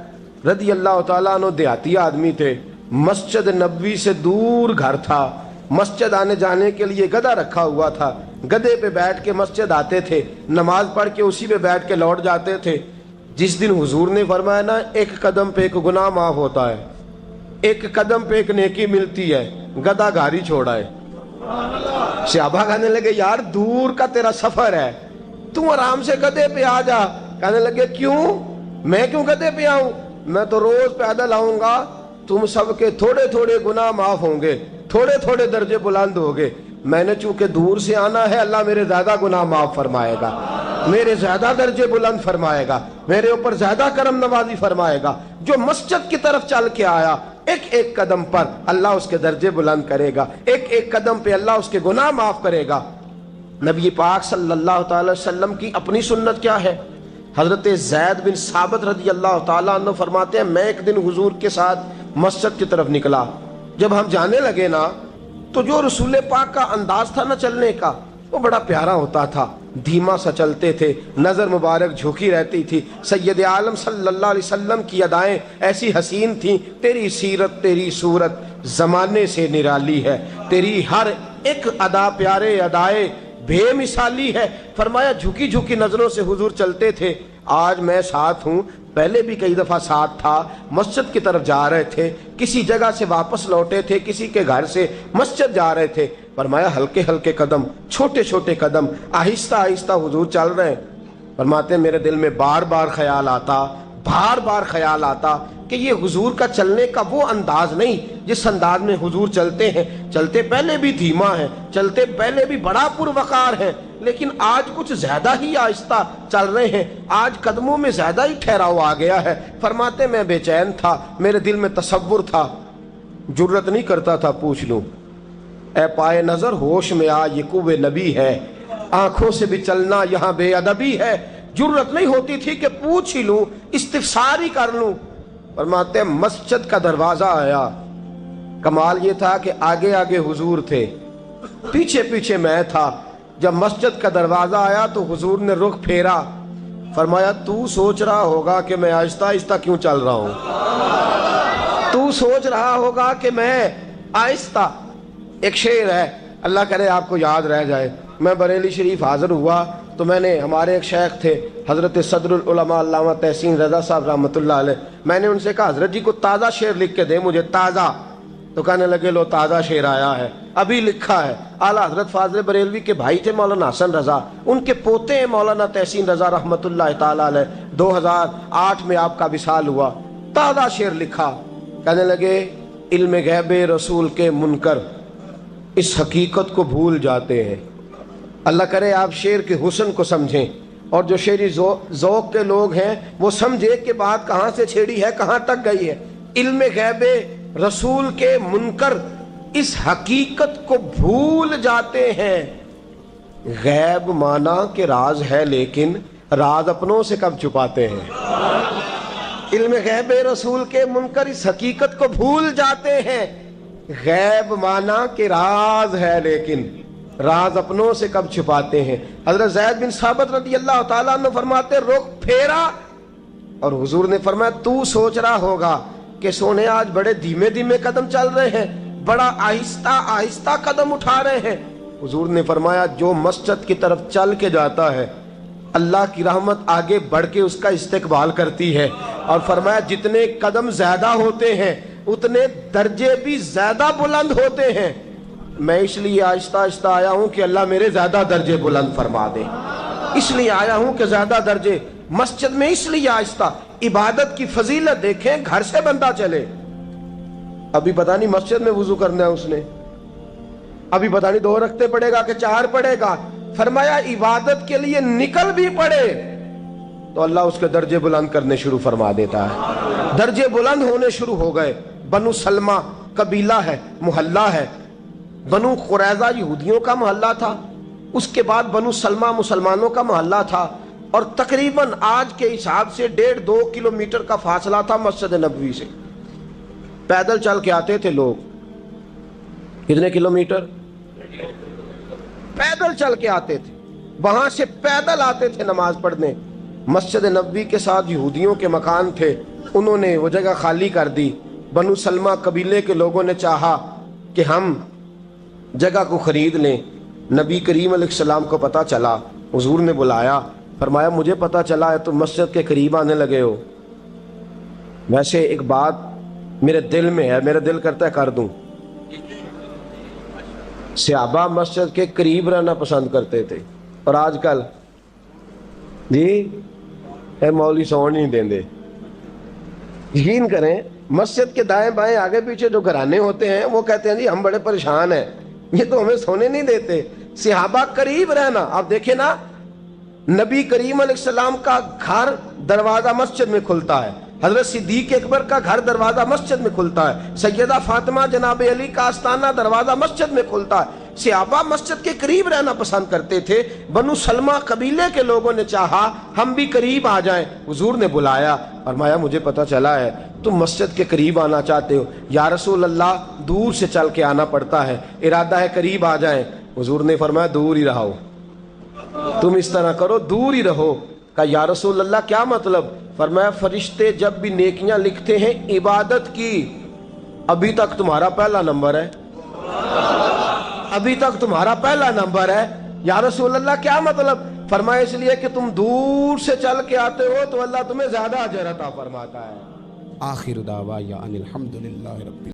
رضی اللہ تعالیٰ عنہ دیہاتی آدمی تھے، مسجد نبوی سے دور گھر تھا، مسجد آنے جانے کے لیے گدھا رکھا ہوا تھا، گدھے پہ بیٹھ کے مسجد آتے تھے، نماز پڑھ کے اسی پہ بیٹھ کے لوٹ جاتے تھے۔ جس دن حضور نے فرمایا نا ایک قدم پہ ایک گناہ معاف ہوتا ہے، ایک قدم پہ ایک نیکی ملتی ہے، گدھا گھر ہی چھوڑا ہے۔ صحابہ کہنے لگے یار دور کا تیرا سفر ہے، تم آرام سے گدھے پہ آ جا۔ کہنے لگے کیوں؟ میں کیوں گدھے پہ آؤں؟ میں تو روز پیدل آؤں گا، تم سب کے تھوڑے تھوڑے گناہ معاف ہوں گے، تھوڑے تھوڑے درجے بلند ہوں گے، میں نے چونکہ دور سے آنا ہے اللہ میرے زیادہ گناہ معاف فرمائے گا، میرے زیادہ درجے بلند فرمائے گا، میرے اوپر زیادہ کرم نوازی فرمائے گا۔ جو مسجد کی طرف چل کے آیا ایک ایک قدم پر اللہ اس کے درجے بلند کرے گا، ایک ایک قدم پہ اللہ اس کے گناہ معاف کرے گا۔ نبی پاک صلی اللہ تعالی وسلم کی اپنی سنت کیا ہے؟ حضرت زید بن ثابت رضی اللہ تعالیٰ عنہ فرماتے ہیں میں ایک دن حضور کے ساتھ مسجد کی طرف نکلا، جب ہم جانے لگے نا تو جو رسول پاک کا انداز تھا نا چلنے کا وہ بڑا پیارا ہوتا تھا، دھیما سا چلتے تھے، نظر مبارک جھکی رہتی تھی۔ سید عالم صلی اللہ علیہ وسلم کی ادائیں ایسی حسین تھیں، تیری سیرت تیری صورت زمانے سے نرالی ہے، تیری ہر ایک ادا پیارے ادائے بے مثالی ہے۔ فرمایا جھکی جھکی نظروں سے حضور چلتے تھے۔ آج میں ساتھ ہوں، پہلے بھی کئی دفعہ ساتھ تھا، مسجد کی طرف جا رہے تھے، کسی جگہ سے واپس لوٹے تھے، کسی کے گھر سے مسجد جا رہے تھے۔ فرمایا ہلکے ہلکے قدم، چھوٹے چھوٹے قدم، آہستہ آہستہ حضور چل رہے ہیں۔ فرماتے ہیں میرے دل میں بار بار خیال آتا کہ یہ حضور کا چلنے کا وہ انداز نہیں جس انداز میں حضور چلتے ہیں. چلتے پہلے بھی دھیما ہے، چلتے پہلے بھی بڑا پروقار ہے، لیکن آج کچھ زیادہ ہی آہستہ چل رہے ہیں، آج قدموں میں زیادہ ہی ٹھہراؤ آ گیا ہے. فرماتے میں بے چین تھا، میرے دل میں تصور تھا، جرت نہیں کرتا تھا پوچھ لوں اے پائے نظر ہوش میں آ یہ کوہ نبی ہے، آنکھوں سے بھی چلنا یہاں بے ادبی ہے. جرت نہیں ہوتی تھی کہ پوچھ ہی لوں، استفسار ہی کر لوں. فرماتے ہیں مسجد کا دروازہ آیا. کمال یہ تھا کہ آگے آگے حضور تھے، پیچھے پیچھے میں تھا. جب مسجد کا دروازہ آیا تو حضور نے رخ پھیرا، فرمایا تو سوچ رہا ہوگا کہ میں آہستہ آہستہ کیوں چل رہا ہوں، تو سوچ رہا ہوگا کہ میں آہستہ. ایک شعر ہے، اللہ کرے آپ کو یاد رہ جائے. میں بریلی شریف حاضر ہوا تو میں نے، ہمارے ایک شیخ تھے حضرت صدر العلماء علامہ تحسین رضا صاحب رحمۃ اللہ علیہ، میں نے ان سے کہا حضرت جی کو تازہ شعر لکھ کے دیں مجھے، تازہ. تو کہنے لگے لو تازہ شعر آیا ہے، ابھی لکھا ہے. اعلیٰ حضرت فاضل بریلوی کے بھائی تھے مولانا حسن رضا، ان کے پوتے ہیں مولانا تحسین رضا رحمۃ اللہ تعالیٰ علیہ. 2008 میں آپ کا وصال ہوا. تازہ شعر لکھا. کہنے لگے علم غیب رسول کے منکر اس حقیقت کو بھول جاتے ہیں. اللہ کرے آپ شعر کے حسن کو سمجھیں، اور جو شعری ذوق کے لوگ ہیں وہ سمجھے کہ بات کہاں سے چھیڑی ہے، کہاں تک گئی ہے. علم غیب رسول کے منکر اس حقیقت کو بھول جاتے ہیں. غیب مانا کہ راز ہے لیکن راز اپنوں سے کب چھپاتے ہیں. علم غیب رسول کے منکر اس حقیقت کو بھول جاتے ہیں. غیب مانا کہ راز ہے لیکن راز اپنوں سے کب چھپاتے ہیں. حضرت زید بن ثابت رضی اللہ تعالیٰ عنہ فرماتے رخ پھیرا اور حضور نے فرمایا تو سوچ رہا ہوگا کہ سونے آج بڑے دھیمے دھیمے قدم چل رہے ہیں، بڑا آہستہ آہستہ قدم اٹھا رہے ہیں. حضور نے فرمایا جو مسجد کی طرف چل کے جاتا ہے اللہ کی رحمت آگے بڑھ کے اس کا استقبال کرتی ہے. اور فرمایا جتنے قدم زیادہ ہوتے ہیں اتنے درجے بھی زیادہ بلند ہوتے ہیں. میں اس لیے آہستہ آہستہ آیا ہوں کہ اللہ میرے زیادہ درجے بلند فرما دے. اس لیے آیا ہوں کہ زیادہ درجے. مسجد میں اس لیے آہستہ. عبادت کی فضیلت دیکھیں، گھر سے بندہ چلے، ابھی پتہ نہیں مسجد میں وضو کرنا ہے اس نے، ابھی پتہ نہیں 2 رکعتیں پڑھے گا کہ 4 پڑھے گا. فرمایا عبادت کے لیے نکل بھی پڑے تو اللہ اس کے درجے بلند کرنے شروع فرما دیتا ہے. درجے بلند ہونے شروع ہو گئے. بنو سلمہ قبیلہ ہے، محلہ ہے. بنو قریظہ یہودیوں کا محلہ تھا، اس کے بعد بنو سلمہ مسلمانوں کا محلہ تھا، اور تقریباً آج کے حساب سے 1.5-2 کلومیٹر کا فاصلہ تھا مسجد نبوی سے. پیدل چل کے آتے تھے لوگ. کتنے کلومیٹر؟ پیدل چل کے آتے تھے، وہاں سے پیدل آتے تھے نماز پڑھنے. مسجد نبوی کے ساتھ یہودیوں کے مکان تھے، انہوں نے وہ جگہ خالی کر دی. بنو سلمہ قبیلے کے لوگوں نے چاہا کہ ہم جگہ کو خرید لیں. نبی کریم علیہ السلام کو پتہ چلا، حضور نے بلایا، فرمایا مجھے پتہ چلا ہے تم مسجد کے قریب آنے لگے ہو، ویسے ایک بات میرے دل میں ہے، میرا دل کرتا ہے کر دوں. صحابہ مسجد کے قریب رہنا پسند کرتے تھے، اور آج کل جی اے مولوی سون نہیں دیں دے. یقین کریں مسجد کے دائیں بائیں آگے پیچھے جو گھرانے ہوتے ہیں وہ کہتے ہیں جی ہم بڑے پریشان ہیں، یہ تو ہمیں سونے نہیں دیتے. صحابہ قریب رہنا. آپ دیکھیں نا، نبی کریم علیہ السلام کا گھر دروازہ مسجد میں کھلتا ہے، حضرت صدیق اکبر کا گھر دروازہ مسجد میں کھلتا ہے، سیدہ فاطمہ جناب علی کا آستانہ دروازہ مسجد میں کھلتا ہے. صحابہ مسجد کے قریب رہنا پسند کرتے تھے. بنو سلمہ قبیلے کے لوگوں نے چاہا ہم بھی قریب آ جائیں. حضور نے بلایا، فرمایا مجھے پتہ چلا ہے تم مسجد کے قریب آنا چاہتے ہو. یا رسول اللہ دور سے چل کے آنا پڑتا ہے، ارادہ ہے قریب آ جائیں. حضور نے فرمایا دور ہی رہو، تم اس طرح کرو دور ہی رہو. کہا یا رسول اللہ کیا مطلب؟ فرمایا فرشتے جب بھی نیکیاں لکھتے ہیں عبادت کی، ابھی تک تمہارا پہلا نمبر ہے، ابھی تک تمہارا پہلا نمبر ہے. یا رسول اللہ کیا مطلب؟ فرمایا اس لیے کہ تم دور سے چل کے آتے ہو تو اللہ تمہیں زیادہ اجر عطا فرماتا ہے. آخر دعوانا ان الحمد للہ رب